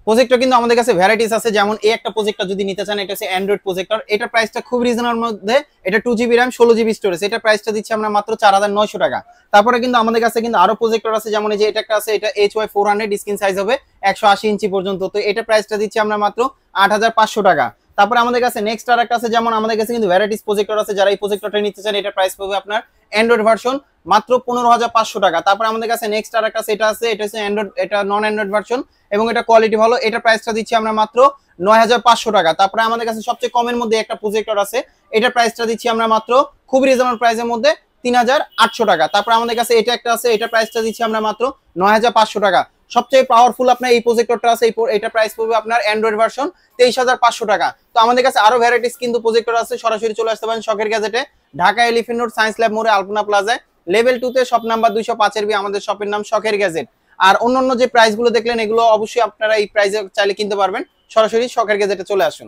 Projector কিন্তু আমাদের কাছে ভ্যারাইটিস আছে, যেমন এই একটা প্রজেক্টর যদি নিতে চান, এটা হচ্ছে অ্যান্ড্রয়েড প্রজেক্টর। এটার প্রাইসটা খুব রিজনেবল মধ্যে, এটা 2GB RAM 16GB স্টোরেজ, এটা প্রাইসটা দিচ্ছি আমরা মাত্র 4900 টাকা। তারপরে কিন্তু আমাদের কাছে কিন্তু আরো প্রজেক্টর আছে, যেমন এই যে এটা একটা আছে, এটা HY400 স্ক্রিন সাইজ হবে 180 ইঞ্চি পর্যন্ত, তো এটা প্রাইসটা দিচ্ছি আমরা মাত্র 8500 টাকা। তারপরে আমাদের কাছে নেক্সট আর একটা আছে, যেমন আমাদের কাছে কিন্তু ভ্যারাইটিস প্রজেক্টর আছে, যারা এই প্রজেক্টরটা নিতে চান এটা প্রাইস পাবে আপনার অ্যান্ড্রয়েড ভার্সন মাত্র 15500 টাকা। তারপরে আমাদের কাছে নেক্সট আর একটা সেটা আছে, এটা হচ্ছে অ্যান্ড্রয়েড, এটা নন অ্যান্ড্রয়েড ভার্সন এবং এটা কোয়ালিটি ভালো, এটা প্রাইসটা দিচ্ছি আমরা মাত্র 9500 টাকা। তারপরে আমাদের কাছে সবচেয়ে কমের মধ্যে একটা প্রজেক্টর আছে, এটা প্রাইসটা দিচ্ছি আমরা মাত্র খুব রিজনেবল প্রাইসের মধ্যে 3800 টাকা। তারপরে আমাদের কাছে এটা একটা আছে, এটা প্রাইসটা দিচ্ছি আমরা মাত্র 9500 টাকা। সবচেয়ে পাওয়ারফুল আপনার এই প্রজেক্টরটা আছে, এটা প্রাইস পড়বে আপনার অ্যান্ড্রয়েড ভার্সন 23500 টাকা। তো আমাদের কাছে আরো ভ্যারাইটিস কিন্তু প্রজেক্টর আছে, সরাসরি চলে আসতে পারেন শখের গ্যাজেটে, Dhaka Elephant Road Science Lab মোড়ে আলপনা প্লাজায় লেভেল 2 তে শপ নাম্বার 205 বি, আমাদের শপের নাম শখের গ্যাজেট। আর অন্যান্য যে প্রাইস গুলো দেখলেন, এগুলো অবশ্যই আপনারা এই প্রাইসে চাইলে কিনতে পারবেন, সরাসরি শখের গ্যাজেটে চলে আসুন।